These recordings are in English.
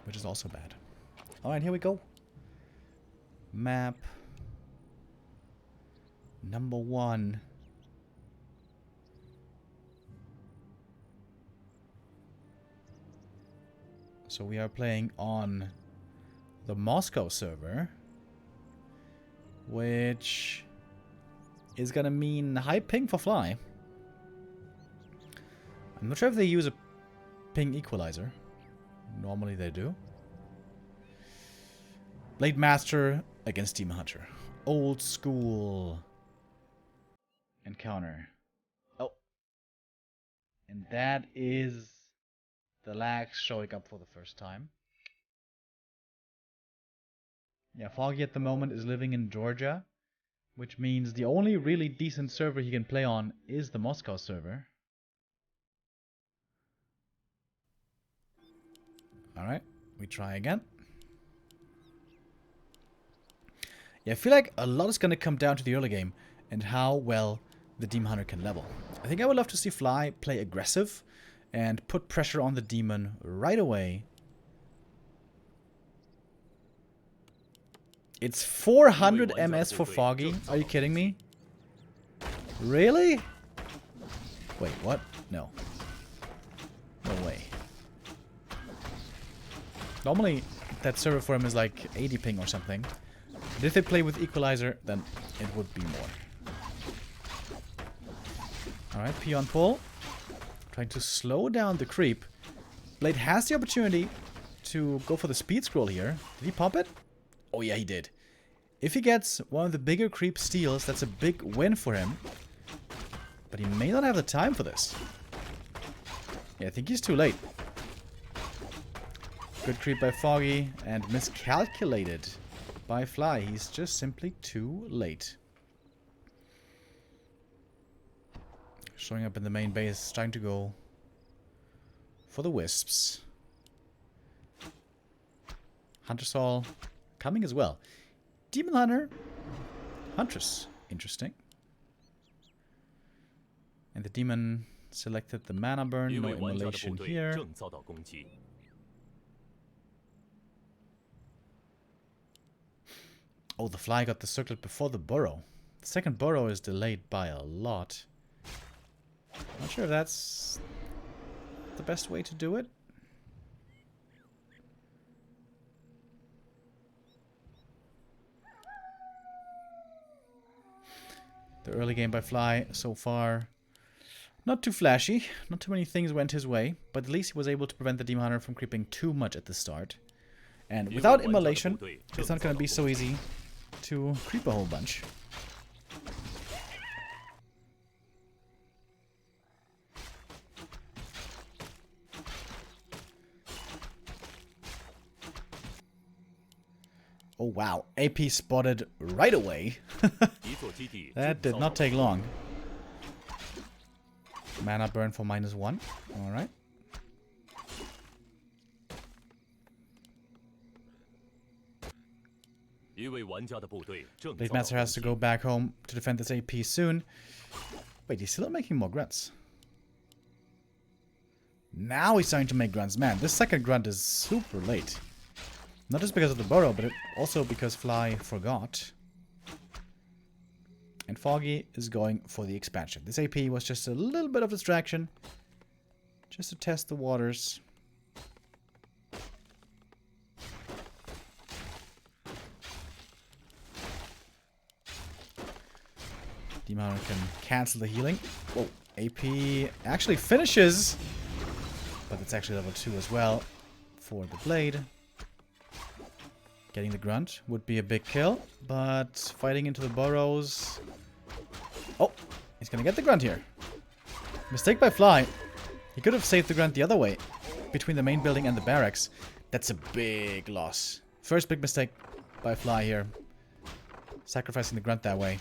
which is also bad. Alright, here we go. Map number 1. So we are playing on the Moscow server, which is gonna mean high ping for Fly. I'm not sure if they use a ping equalizer. Normally they do. Blade Master against Demon Hunter. Old school encounter. Oh. And that is the lags showing up for the first time. Yeah, Foggy at the moment is living in Georgia, which means the only really decent server he can play on is the Moscow server. Alright, we try again. Yeah, I feel like a lot is going to come down to the early game and how well the Demon Hunter can level. I think I would love to see Fly play aggressive and put pressure on the Demon right away. It's 400 MS for Foggy. Are you kidding me? Really? Wait, what? No. No way. Normally, that server for him is like 80 ping or something. But if they play with equalizer, then it would be more. Alright, P on pull. Trying to slow down the creep. Blade has the opportunity to go for the speed scroll here. Did he pop it? Oh yeah, he did. If he gets one of the bigger creep steals, that's a big win for him. But he may not have the time for this. Yeah, I think he's too late. Good creep by Foggy and miscalculated by Fly. He's just simply too late. Showing up in the main base, trying to go for the wisps. Hunter Soul coming as well. Demon Hunter, Huntress, interesting. And the demon selected the mana burn, no immolation here. Oh, the Fly got the circlet before the burrow. The second burrow is delayed by a lot. Not sure if that's the best way to do it. The early game by Fly so far, not too flashy. Not too many things went his way, but at least he was able to prevent the Demon Hunter from creeping too much at the start. And without immolation, it's not going to be so easy to creep a whole bunch. Oh wow, AP spotted right away. That did not take long. Mana burn for -1. Alright. Blade Master has to go back home to defend this AP soon. Wait, he's still making more grunts. Now he's starting to make grunts. Man, this second grunt is super late. Not just because of the burrow, but also because Fly forgot. And Foggy is going for the expansion. This AP was just a little bit of distraction. Just to test the waters. Demon Hunter can cancel the healing. Whoa, AP actually finishes. But it's actually level 2 as well for the Blade. Getting the grunt would be a big kill, but fighting into the burrows. Oh, he's gonna get the grunt here. Mistake by Fly. He could have saved the grunt the other way, between the main building and the barracks. That's a big loss. First big mistake by Fly here. Sacrificing the grunt that way.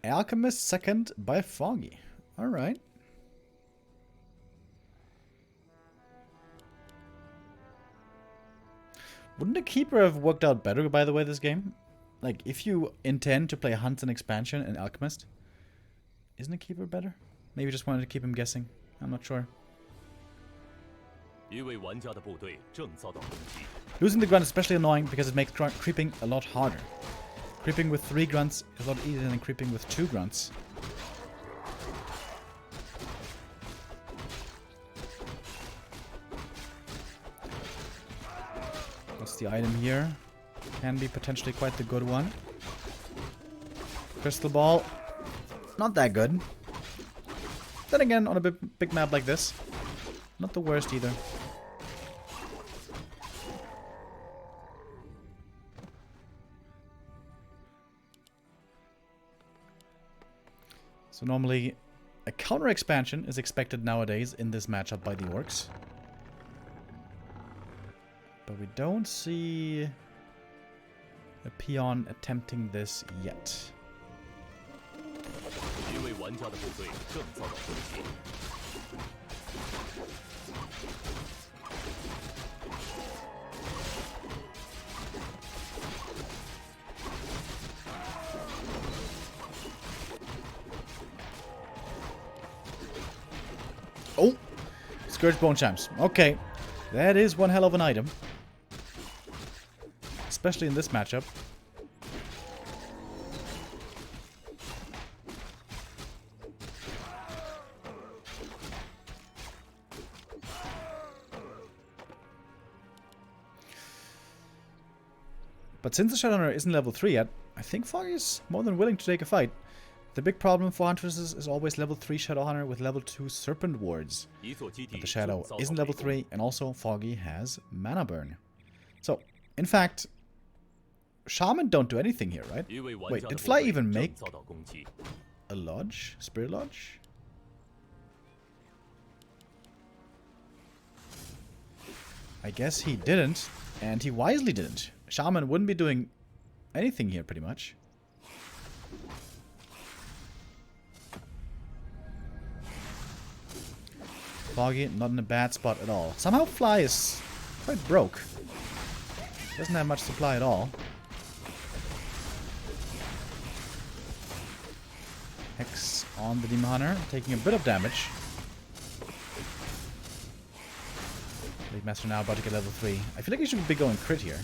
Alchemist second by Foggy. Alright. Wouldn't a keeper have worked out better, by the way, this game? Like, if you intend to play Hunt and Expansion and Alchemist, isn't a keeper better? Maybe just wanted to keep him guessing. I'm not sure. Losing the grunt is especially annoying because it makes creeping a lot harder. Creeping with 3 grunts is a lot easier than creeping with 2 grunts. What's the item here? Can be potentially quite the good one. Crystal ball. Not that good. Then again, on a big map like this, not the worst either. So normally, a counter expansion is expected nowadays in this matchup by the orcs. But we don't see a peon attempting this yet. Oh! Scourge Bone Champs. Okay. That is one hell of an item. Especially in this matchup. But since the Shadowrunner isn't level 3 yet, I think Foggy is more than willing to take a fight. The big problem for Huntresses is always level 3 Shadowhunter with level 2 Serpent Wards. But the Shadow isn't level 3, and also Foggy has Mana Burn. So, in fact, Shaman don't do anything here, right? Wait, did Fly even make a lodge? Spirit Lodge? I guess he didn't, and he wisely didn't. Shaman wouldn't be doing anything here, pretty much. Foggy, not in a bad spot at all. Somehow Fly is quite broke. Doesn't have much supply at all. Hex on the Demon Hunter, taking a bit of damage. Blade Master now about to get level 3. I feel like he should be going crit here.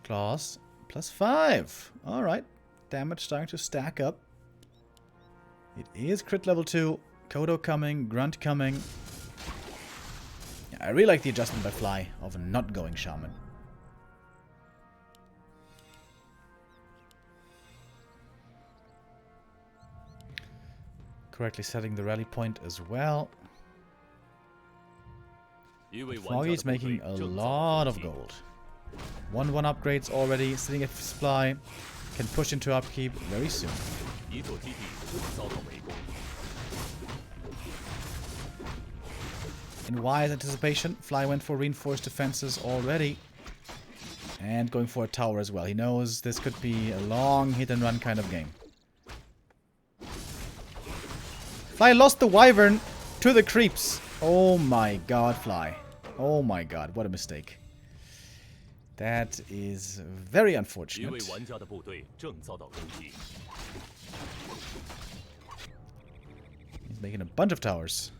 Claws, +5. Alright. Damage starting to stack up. It is crit level 2. Kodo coming, Grunt coming. Yeah, I really like the adjustment by Fly of not going Shaman. Correctly setting the rally point as well. Foggy's making a lot of gold. 1-1 upgrades already, sitting at supply. Can push into upkeep very soon. In wise anticipation, Fly went for reinforced defenses already. And going for a tower as well. He knows this could be a long hit and run kind of game. Fly lost the Wyvern to the creeps. Oh my god, Fly. Oh my god, what a mistake. That is very unfortunate. He's making a bunch of towers.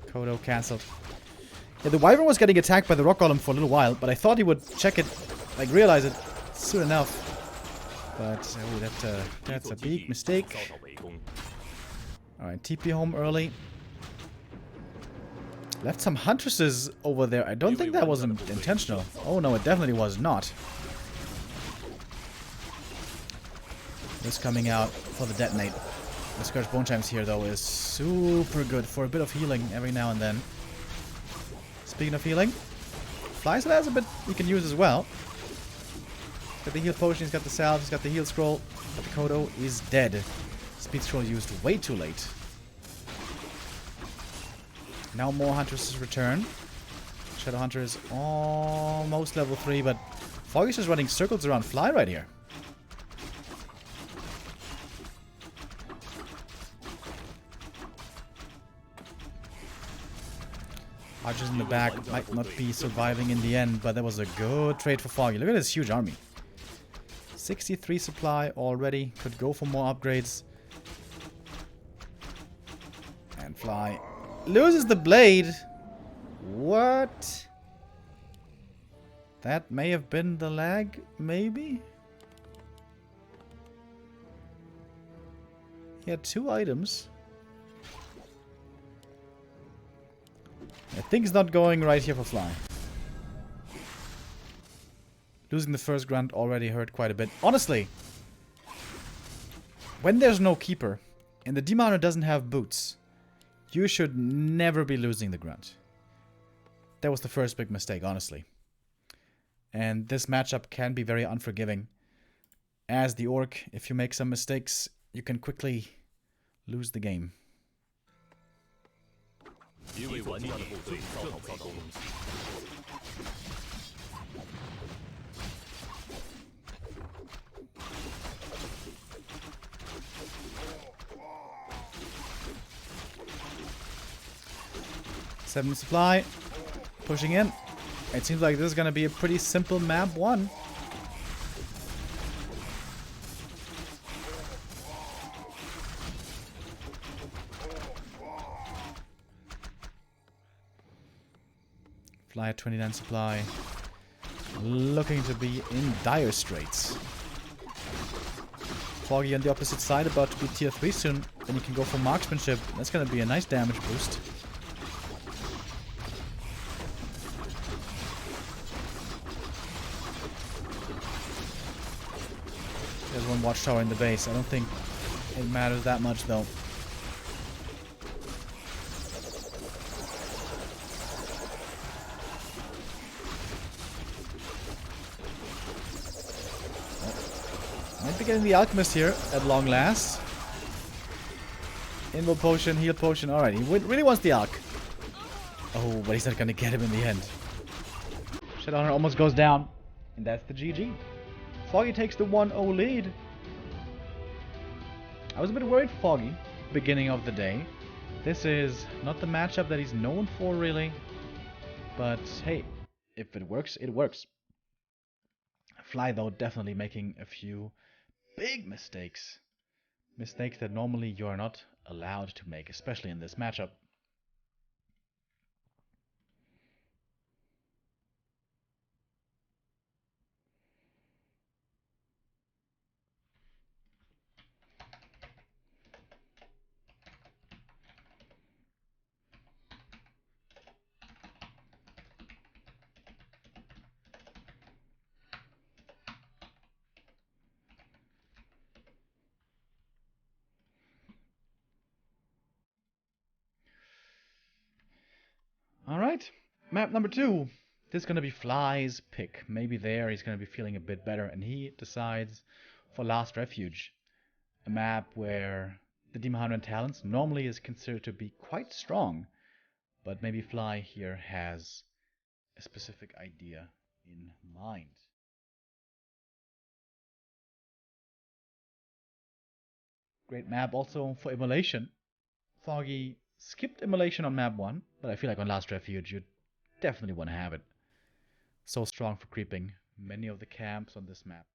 Kodo cancelled. Yeah, the Wyvern was getting attacked by the Rock Golem for a little while, but I thought he would check it, like realize it soon enough. But oh, that's a big mistake. Alright, TP home early. Left some Huntresses over there. I don't think that was intentional. Oh no, it definitely was not. This coming out for the detonate. The Scourge Bone Chimes here though is super good for a bit of healing every now and then. Speaking of healing, Fly still has a bit he can use as well. He's got the heal potion, he's got the salve, he's got the heal scroll, but the Kodo is dead. Speed scroll used way too late. Now more Huntresses return. Shadow Hunter is almost level 3, but Foggy's just running circles around Fly right here. Archers in the back might not be surviving in the end, but that was a good trade for Foggy. Look at this huge army. 63 supply already. Could go for more upgrades. And Fly loses the blade. What? That may have been the lag, maybe? He had 2 items. Things not going right here for Fly. Losing the first grunt already hurt quite a bit. Honestly, when there's no keeper and the Demon Hunter doesn't have boots, you should never be losing the grunt. That was the first big mistake, honestly. And this matchup can be very unforgiving. As the Orc, if you make some mistakes, you can quickly lose the game. 7 supply. Pushing in. It seems like this is going to be a pretty simple map 1. Fly at 29 supply. Looking to be in dire straits. Foggy on the opposite side, about to be tier 3 soon. Then you can go for marksmanship. That's going to be a nice damage boost. There's one watchtower in the base. I don't think it matters that much though. Might be getting the alchemist here at long last. Invul potion, heal potion. Alright, he really wants the alch. Oh, but he's not gonna get him in the end. Shadowrunner almost goes down. And that's the GG. Foggy takes the 1-0 lead. I was a bit worried for Foggy, beginning of the day. This is not the matchup that he's known for, really. But hey, if it works, it works. Fly, though, definitely making a few big mistakes. Mistakes that normally you're not allowed to make, especially in this matchup. Alright, map number 2. This is going to be Fly's pick. Maybe there he's going to be feeling a bit better, and he decides for Last Refuge. A map where the Demon Hunter talents normally is considered to be quite strong, but maybe Fly here has a specific idea in mind. Great map also for Immolation. Foggy skipped Immolation on map 1, but I feel like on Last Refuge you definitely want to have it. So strong for creeping many of the camps on this map.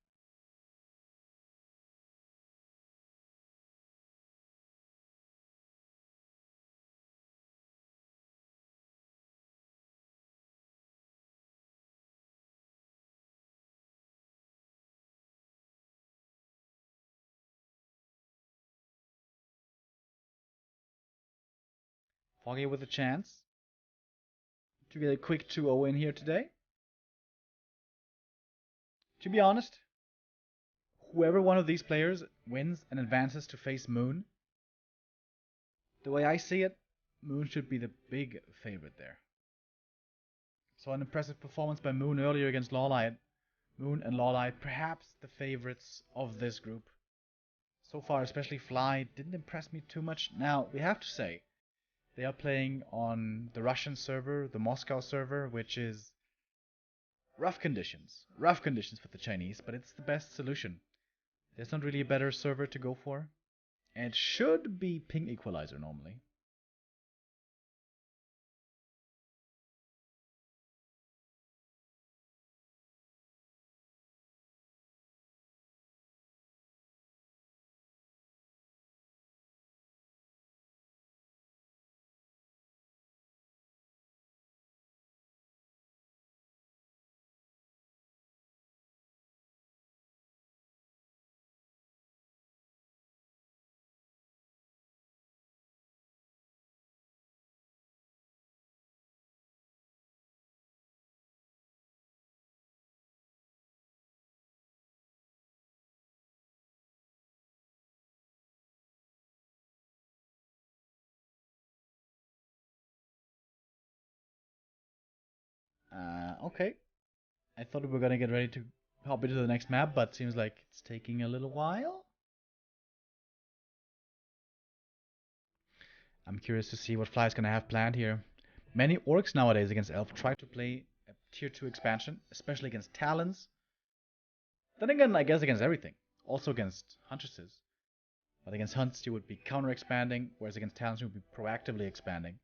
Foggy with a chance to get a quick 2-0 in here today. To be honest, whoever one of these players wins and advances to face Moon, the way I see it, Moon should be the big favorite there. Saw an impressive performance by Moon earlier against Lawlight. Moon and Lawlight, perhaps the favorites of this group. So far, especially Fly, didn't impress me too much. Now, we have to say, They are playing on the Russian server, the Moscow server, which is rough conditions. Rough conditions for the Chinese, but it's the best solution. There's not really a better server to go for. And it should be ping equalizer normally. Okay. I thought we were gonna get ready to hop into the next map, but seems like it's taking a little while. I'm curious to see what Fly is gonna have planned here. Many orcs nowadays against Elf try to play a tier 2 expansion, especially against Talons. Then again, I guess against everything. Also against Huntresses. But against Hunts you would be counter-expanding, whereas against Talons you would be proactively expanding.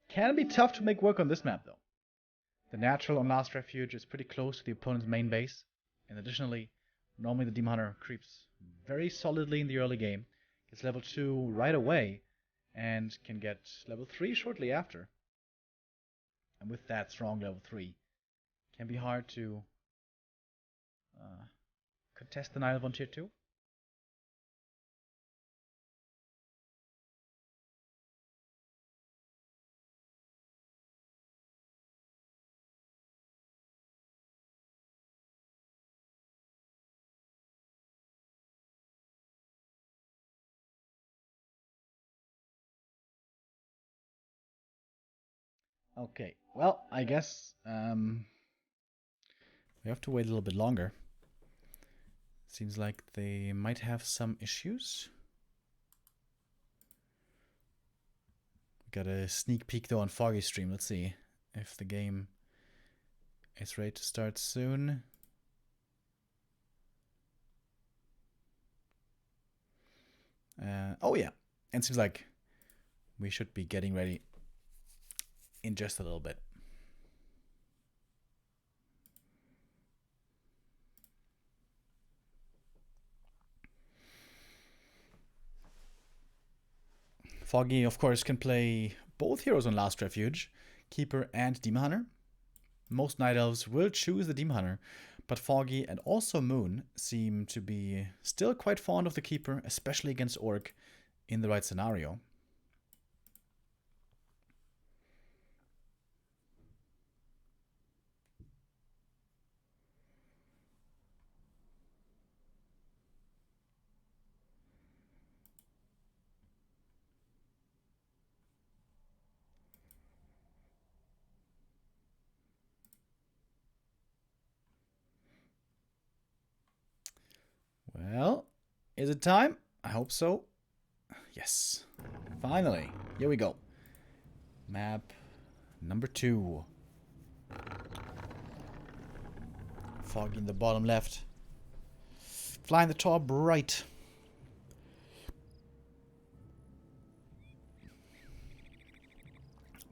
Can be tough to make work on this map though. The natural on Last Refuge is pretty close to the opponent's main base, and additionally, normally the Demon Hunter creeps very solidly in the early game, gets level 2 right away, and can get level 3 shortly after. And with that strong level 3, can be hard to contest the Nile on tier 2. Okay, well, I guess we have to wait a little bit longer. Seems like they might have some issues. Got a sneak peek though on Foggy stream. Let's see if the game is ready to start soon. Oh yeah, and seems like we should be getting ready in just a little bit. Foggy, of course, can play both heroes on Last Refuge, Keeper and Demon Hunter. Most Night Elves will choose the Demon Hunter, but Foggy and also Moon seem to be still quite fond of the Keeper, especially against Orc in the right scenario. Well, is it time? I hope so. Yes. Finally. Here we go. Map number 2. Foggy in the bottom left. Fly in the top right.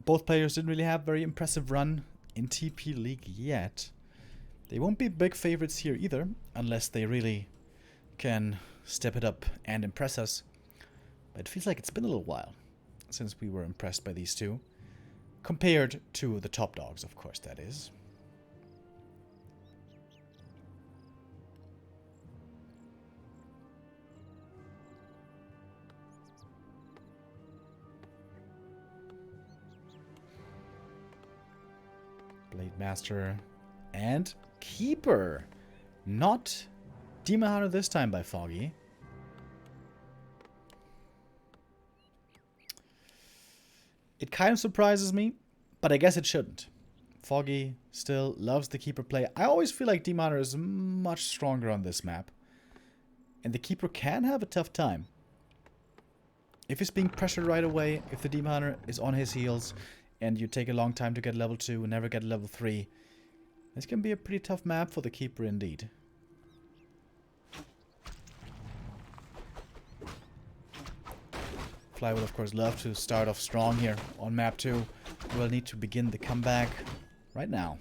Both players didn't really have a very impressive run in TP League yet. They won't be big favorites here either, unless they really can step it up and impress us. But it feels like it's been a little while since we were impressed by these two. Compared to the top dogs, of course, that is. Blade Master and Keeper. Not Demon Hunter this time by Foggy. It kind of surprises me, but I guess it shouldn't. Foggy still loves the Keeper play. I always feel like Demon Hunter is much stronger on this map. And the Keeper can have a tough time If he's being pressured right away, if the Demon Hunter is on his heels, and you take a long time to get level 2 and never get level 3, this can be a pretty tough map for the Keeper indeed. Fly would of course love to start off strong here on map 2. We'll need to begin the comeback right now.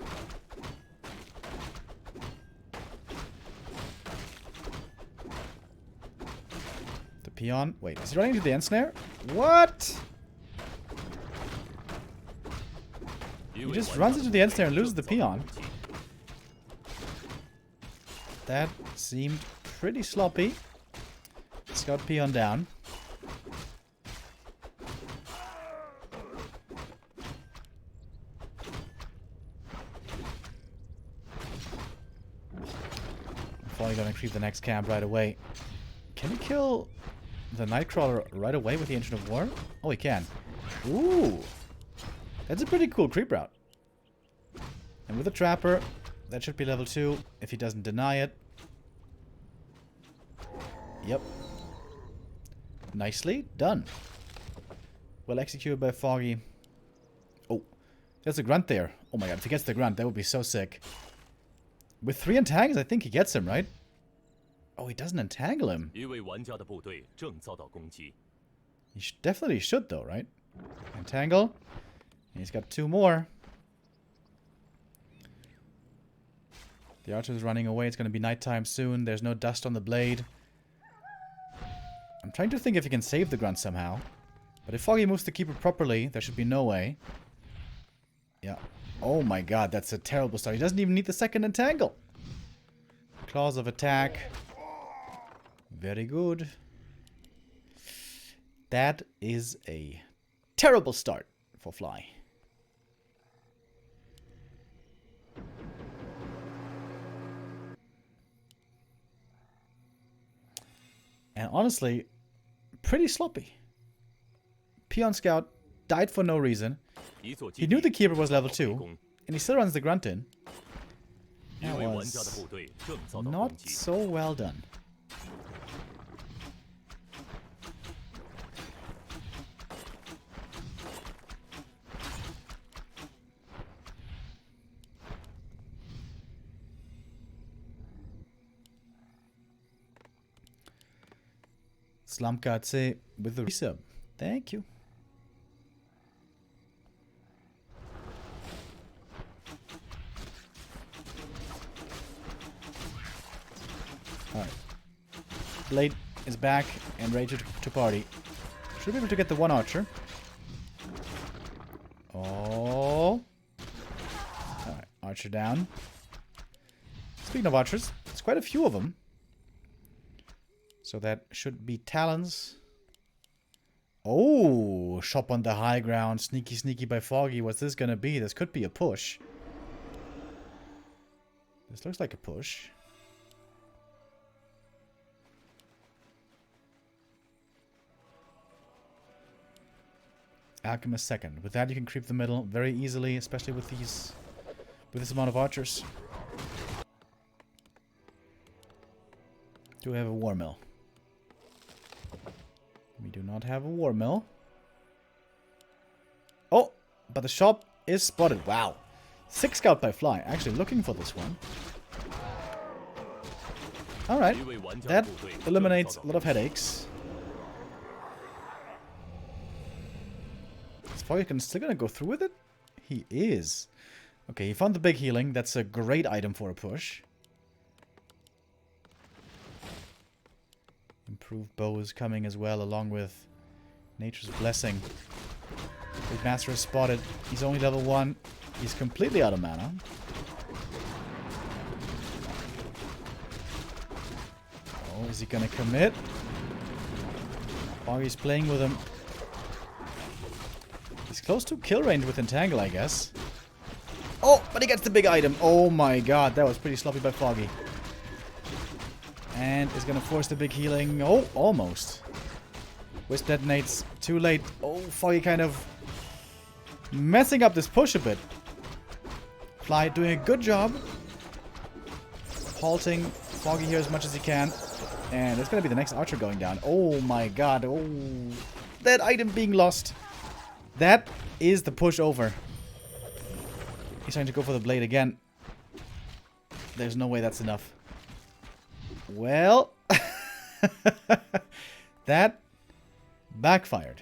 The peon. Wait, is he running into the end snare? What? He just runs into the end snare and loses the peon. That seemed pretty sloppy. Scout peon down. Probably gonna creep the next camp right away. Can he kill the Nightcrawler right away with the Ancient of War? Oh, he can. Ooh! That's a pretty cool creep route. And with the Trapper, that should be level 2 if he doesn't deny it. Yep. Nicely done. Well executed by Foggy. Oh, there's a grunt there. Oh my god, if he gets the grunt, that would be so sick. With 3 entangles, I think he gets him, right? Oh, he doesn't entangle him. He definitely should, though, right? Entangle. He's got 2 more. The archer's running away. It's going to be nighttime soon. There's no dust on the blade. I'm trying to think if he can save the grunt somehow. But if Foggy moves the Keeper properly, there should be no way. Yeah. Oh my god, that's a terrible start. He doesn't even need the second entangle. Claws of attack. Very good. That is a terrible start for Fly. And honestly, pretty sloppy. Peon Scout died for no reason. He knew the Keeper was level 2, and he still runs the grunt in. That was not so well done. Slumkatse with the resub. Thank you. Alright. Blade is back and ready to party. Should be able to get the 1 archer. Oh. Alright, archer down. Speaking of archers, there's quite a few of them. So that should be talons. Oh, shop on the high ground. Sneaky, sneaky by Foggy. What's this gonna be? This could be a push. This looks like a push. Alchemist second. With that you can creep the middle very easily, especially with this amount of archers. Do we have a war mill? We do not have a war mill. Oh, but the shop is spotted. Wow. 6 scout by Fly. Actually looking for this one. Alright. That eliminates a lot of headaches. Is Foggy still gonna go through with it? He is. Okay, he found the big healing. That's a great item for a push. Improved bow is coming as well, along with Nature's Blessing. Big Master is spotted. He's only level 1. He's completely out of mana. Oh, is he gonna commit? Foggy's playing with him. He's close to kill range with Entangle, I guess. Oh, but he gets the big item. Oh my god, that was pretty sloppy by Foggy. And is gonna force the big healing. Oh, almost. Wisp detonates. Too late. Oh, Foggy kind of messing up this push a bit. Fly doing a good job. Halting Foggy here as much as he can. And it's gonna be the next archer going down. Oh my god. Oh. that item being lost. That is the push over. He's trying to go for the blade again. There's no way that's enough. Well, that backfired.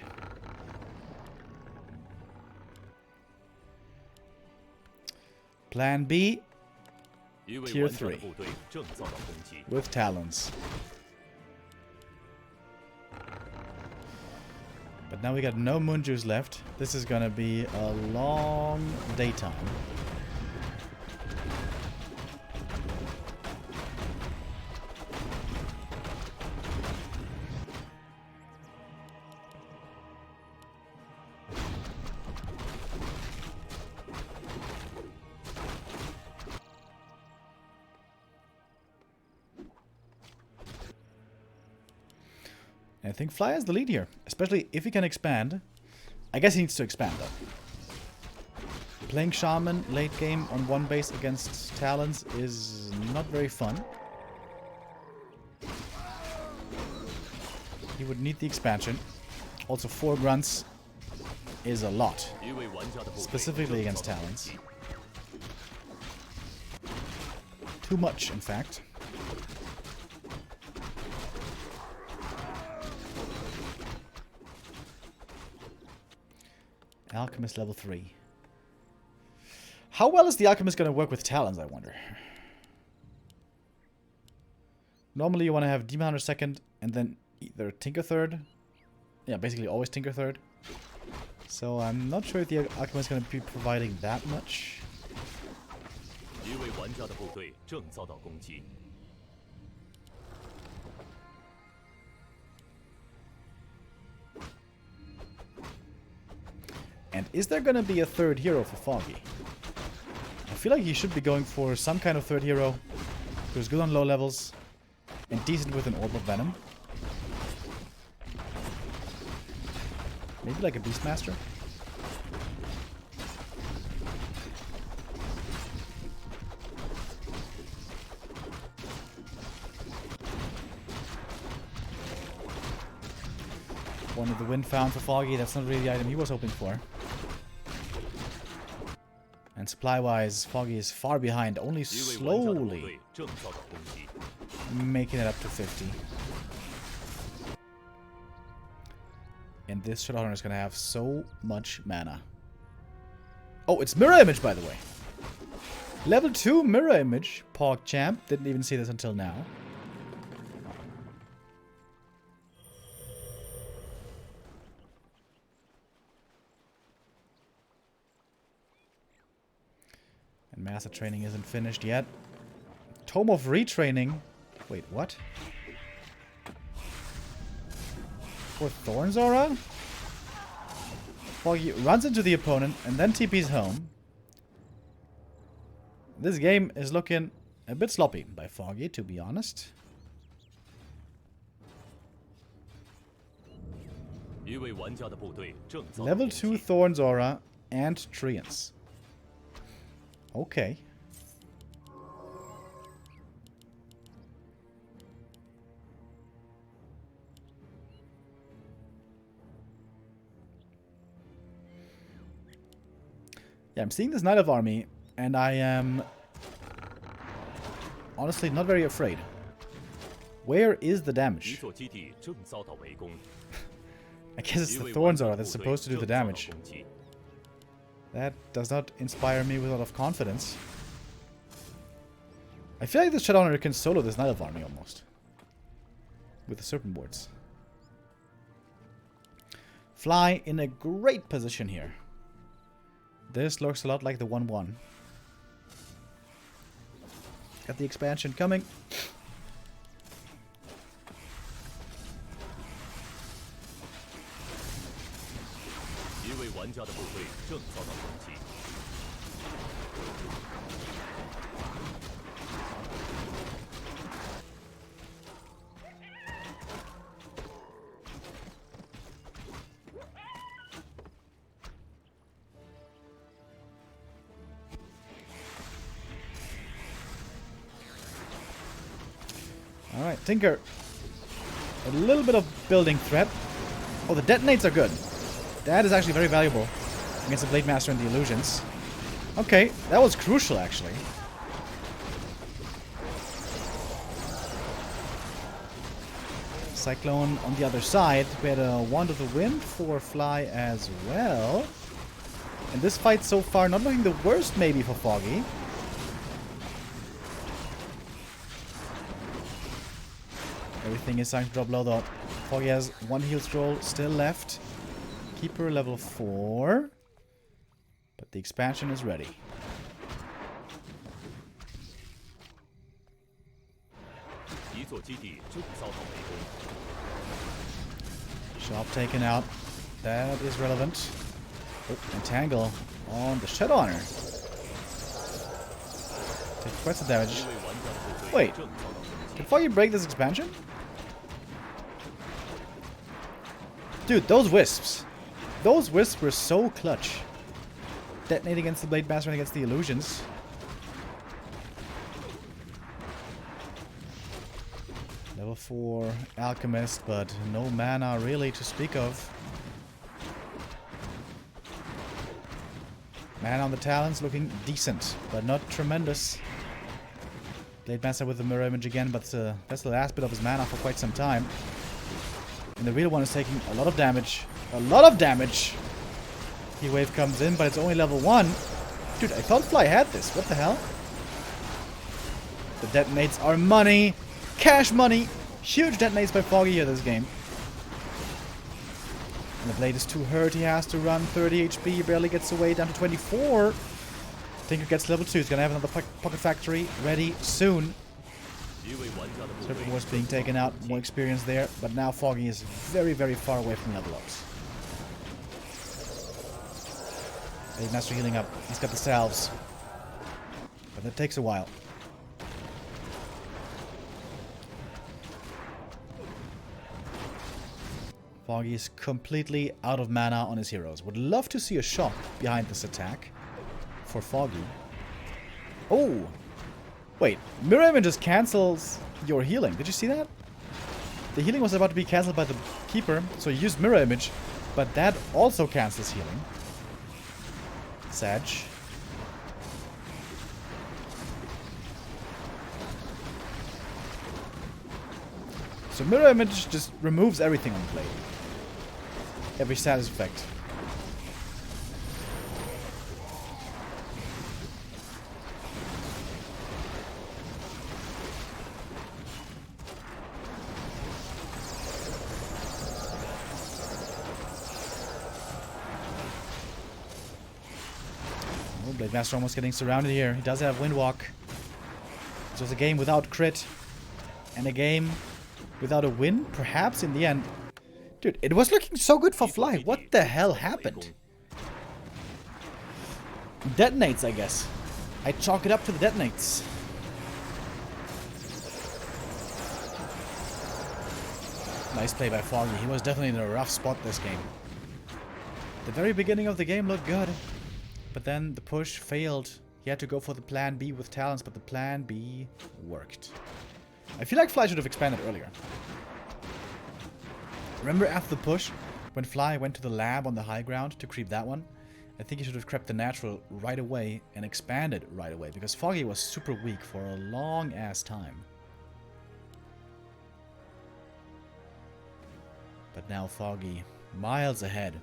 Plan B, Tier 3, with Talons. But now we got no moon juice left. This is gonna be a long daytime. I think Fly has the lead here, especially if he can expand. I guess he needs to expand, though. Playing Shaman late game on one base against Talons is not very fun. He would need the expansion. Also, 4 grunts is a lot, specifically against Talons. Too much, in fact. Alchemist level 3. How well is the Alchemist going to work with Talons, I wonder? Normally you want to have Demon Hunter second and then either Tinker third. Yeah, basically always Tinker third. So I'm not sure if the Alchemist is going to be providing that much. And is there going to be a third hero for Foggy? I feel like he should be going for some kind of third hero who's good on low levels and decent with an Orb of Venom. Maybe like a Beastmaster? One of the wind found for Foggy, that's not really the item he was hoping for. And supply-wise, Foggy is far behind, only slowly making it up to 50. And this Shadowhunter is going to have so much mana. Oh, it's Mirror Image, by the way. Level 2 Mirror Image. PogChamp. Didn't even see this until now. And Master Training isn't finished yet. Tome of Retraining. Wait, what? For Thorns Aura? Foggy runs into the opponent and then TP's home. This game is looking a bit sloppy by Foggy, to be honest. Level 2 Thorns Aura and Treants. Okay. Yeah, I'm seeing this Knight of Army, and I am honestly not very afraid. Where is the damage? I guess it's the Thorns Aura that's supposed to do the damage. That does not inspire me with a lot of confidence. I feel like this Shadowhunter can solo this Knight of Army almost. With the Serpent Boards. Fly in a great position here. This looks a lot like the 1-1. Got the expansion coming. Alright, Tinker. A little bit of building threat. Oh, the detonates are good. That is actually very valuable against the Blade Master and the illusions. Okay, that was crucial actually. Cyclone on the other side. We had a Wand of the Wind for Fly as well. And this fight so far not looking the worst maybe for Foggy. Everything is starting to drop low though. Foggy has one heal scroll still left. Keeper level 4. But the expansion is ready. Shop taken out. That is relevant. Oh, Entangle on the Shadow Honor. Take quite some damage. Wait. Can Foggy break this expansion? Dude, those wisps. Those wisps were so clutch. Detonate against the Blade Master and against the illusions. Level 4 Alchemist, but no mana really to speak of. Mana on the talons looking decent, but not tremendous. Blade Master with the mirror image again, but that's the last bit of his mana for quite some time. And the real one is taking a lot of damage. A lot of damage! Heat Wave comes in, but it's only level 1. Dude, I thought Fly had this. What the hell? The detonates are money! Cash money! Huge detonates by Foggy here this game. And the Blade is too hurt. He has to run 30 HP. He barely gets away down to 24. Tinker gets level 2. He's gonna have another Pocket Factory ready soon. Serpent Wars being taken out. More experience there. But now Foggy is very, very far away from level ups. Blade Master healing up. He's got the salves. But that takes a while. Foggy is completely out of mana on his heroes. Would love to see a shot behind this attack for Foggy. Oh! Wait, Mirror Image just cancels your healing. Did you see that? The healing was about to be cancelled by the Keeper, so you used Mirror Image, but that also cancels healing. Sag. So Mirror Image just removes everything on the blade. Every status effect. Oh, Blade Master almost getting surrounded here. He does have Windwalk. This was a game without crit. And a game without a win, perhaps, in the end. Dude, it was looking so good for Fly. What the hell happened? Detonates, I guess. I chalk it up to the detonates. Nice play by Foggy. He was definitely in a rough spot this game. The very beginning of the game looked good. But then the push failed. He had to go for the plan B with talents, but the plan B worked. I feel like Fly should have expanded earlier. Remember after the push, when Fly went to the lab on the high ground to creep that one? I think he should have crept the natural right away and expanded right away, because Foggy was super weak for a long ass time. But now Foggy, miles ahead.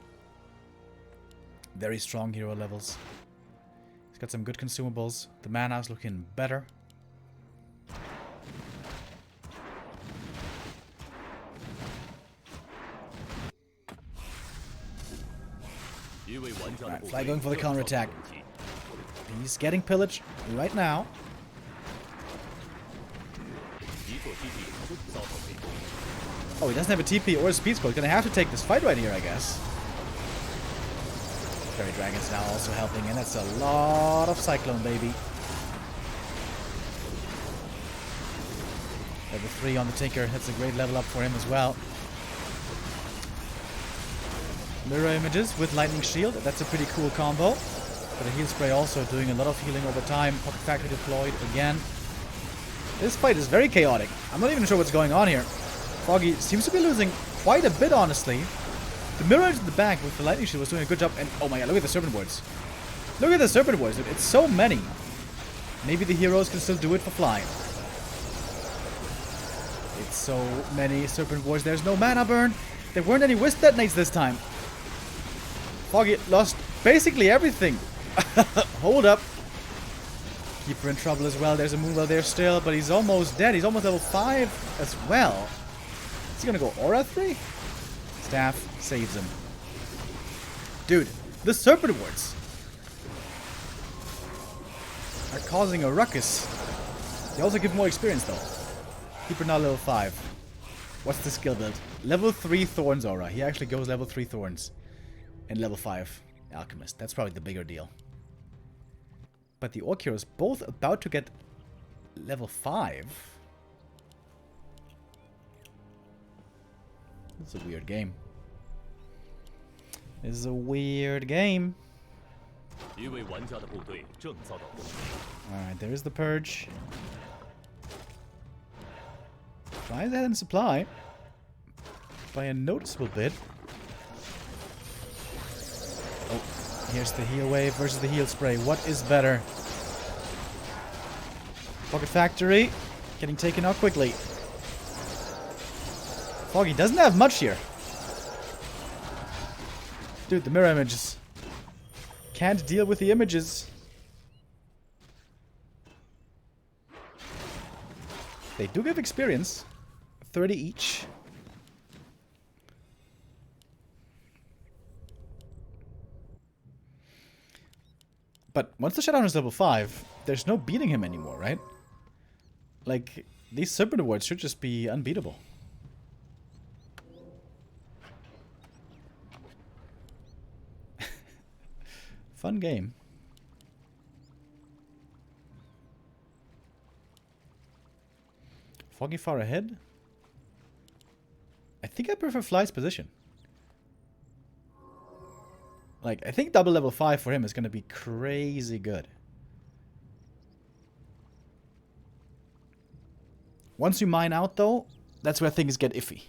Very strong hero levels. He's got some good consumables. The mana's looking better. Right, Fly going for the counterattack. He's getting pillaged right now. Oh, he doesn't have a TP or a speed scroll. He's gonna have to take this fight right here, I guess. Fairy Dragon's now also helping, and that's a lot of Cyclone, baby. Level 3 on the Tinker. That's a great level up for him as well. Mirror Images with Lightning Shield. That's a pretty cool combo. But the Heal Spray also doing a lot of healing over time. Pocket Factory deployed again. This fight is very chaotic. I'm not even sure what's going on here. Foggy seems to be losing quite a bit, honestly. The mirror into the back with the lightning shield was doing a good job. And oh my god, look at the serpent wards. Look at the serpent wards, dude. It's so many. Maybe the heroes can still do it for Fly. It's so many serpent wards. There's no mana burn. There weren't any wisp detonates this time. Foggy lost basically everything. Hold up. Keeper in trouble as well. There's a Moonwell there still, but he's almost dead. He's almost level 5 as well. Is he gonna go Aura 3? Staff saves him. Dude, the serpent wards are causing a ruckus. They also give more experience though. Keeper now level 5. What's the skill build? Level 3 Thorns Aura. He actually goes level 3 Thorns. And level 5 Alchemist. That's probably the bigger deal. But the Orc heroes both about to get level 5. It's a weird game. This is a weird game. Alright, there's the Purge. Flies ahead in supply. By a noticeable bit. Oh, here's the heal wave versus the heal spray. What is better? Pocket Factory. Getting taken out quickly. Foggy doesn't have much here. Dude, the mirror images. Can't deal with the images. They do give experience. 30 each. But once the Shutdown is level 5, there's no beating him anymore, right? Like, these Serpent Awards should just be unbeatable. Fun game. Foggy far ahead? I think I prefer Fly's position. Like, I think double level 5 for him is going to be crazy good. Once you mine out, though, that's where things get iffy.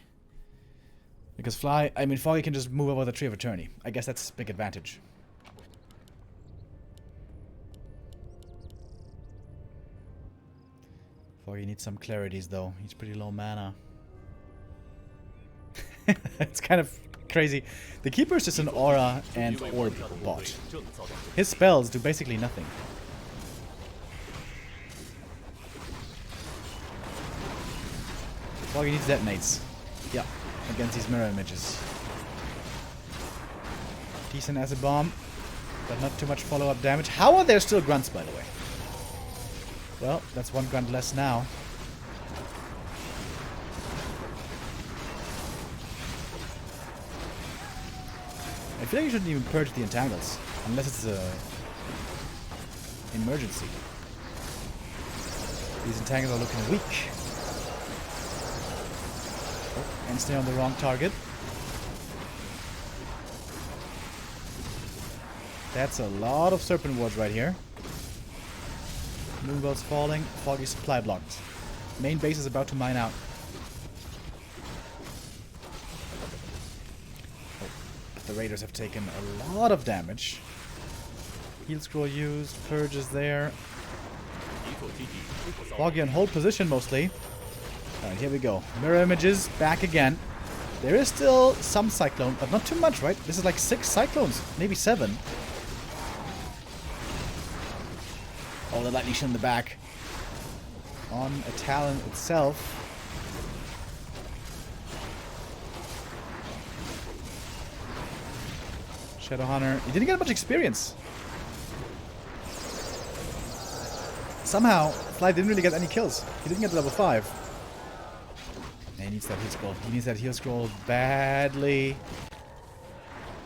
Because Foggy can just move over the Tree of Eternity. I guess that's a big advantage. Foggy needs some clarities, though. He's pretty low mana. It's kind of crazy. The Keeper is just an aura and orb bot. His spells do basically nothing. Foggy needs detonates. Yeah, against these mirror images. Decent acid bomb, but not too much follow-up damage. How are there still grunts, by the way? Well, that's one grunt less now. I feel like you shouldn't even purge the entangles, unless it's a emergency. These entangles are looking weak. Oh, and stay on the wrong target. That's a lot of Serpent Wards right here. Moonwell's falling, Foggy supply blocked. Main base is about to mine out. The Raiders have taken a lot of damage. Heal scroll used, Purge is there. Foggy on hold position mostly. Alright, here we go. Mirror images, back again. There is still some Cyclone, but not too much, right? This is like 6 Cyclones, maybe 7. Oh, the lightning shield in the back. On a Talon itself. Shadowhunter. He didn't get much experience. Somehow, Fly didn't really get any kills. He didn't get to level 5. And he needs that heal scroll. He needs that heal scroll badly.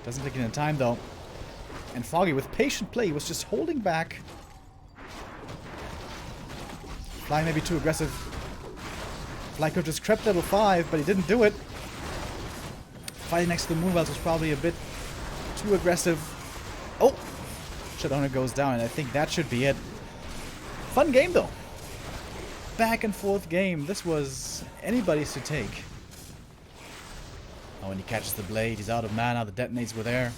Doesn't take it in time, though. And Foggy, with patient play, was just holding back. Fly may be too aggressive. Fly could have just crept level 5, but he didn't do it. Fighting next to the Moonwells was probably a bit too aggressive. Oh! Shadowhunter goes down, and I think that should be it. Fun game, though. Back and forth game. This was anybody's to take. Oh, and he catches the blade. He's out of mana. The detonates were there.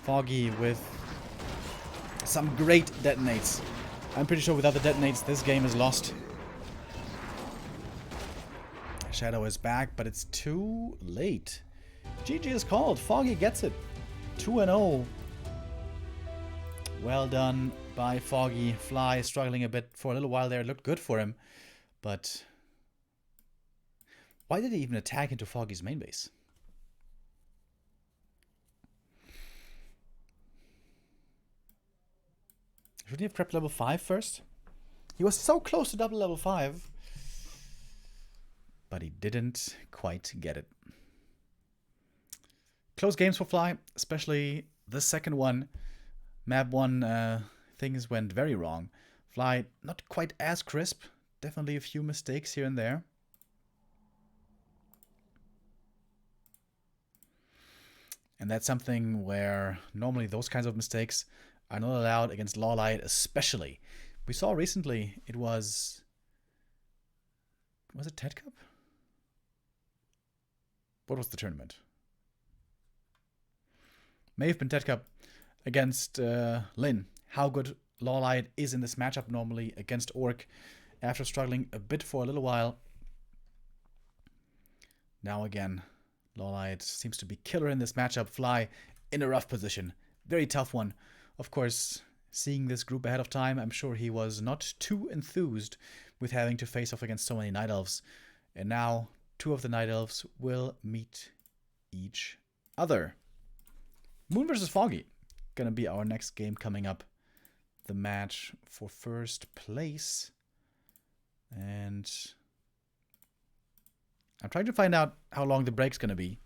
Foggy with some great detonates. I'm pretty sure without the detonates, this game is lost. Shadow is back, but it's too late. GG is called. Foggy gets it. 2-0. Well done by Foggy. Fly struggling a bit for a little while there. It looked good for him. But why did he even attack into Foggy's main base? Shouldn't he have prepped level 5 first? He was so close to double level 5. But he didn't quite get it. Close games for Fly, especially the second one. Map 1, things went very wrong. Fly, not quite as crisp. Definitely a few mistakes here and there. And that's something where normally those kinds of mistakes are not allowed against Lawlight, especially. We saw recently it was it Ted Cup? What was the tournament? May have been Ted Cup against Lin. How good Lawlight is in this matchup normally against ORC after struggling a bit for a little while. Now again, Lawlight seems to be killer in this matchup. Fly in a rough position. Very tough one. Of course, seeing this group ahead of time, I'm sure he was not too enthused with having to face off against so many Night Elves. And now, 2 of the Night Elves will meet each other. Moon versus Foggy. Gonna be our next game coming up. The match for first place. And I'm trying to find out how long the break's gonna be.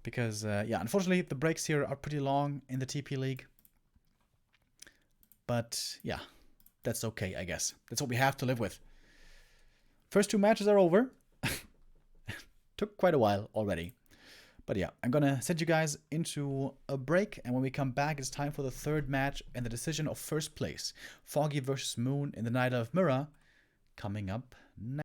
Because, yeah, unfortunately, the breaks here are pretty long in the TP League. But, yeah, that's okay, I guess. That's what we have to live with. First 2 matches are over. Took quite a while already. But yeah, I'm gonna send you guys into a break. And when we come back, it's time for the 3rd match and the decision of first place. Foggy versus Moon in the Night of Mirror coming up next.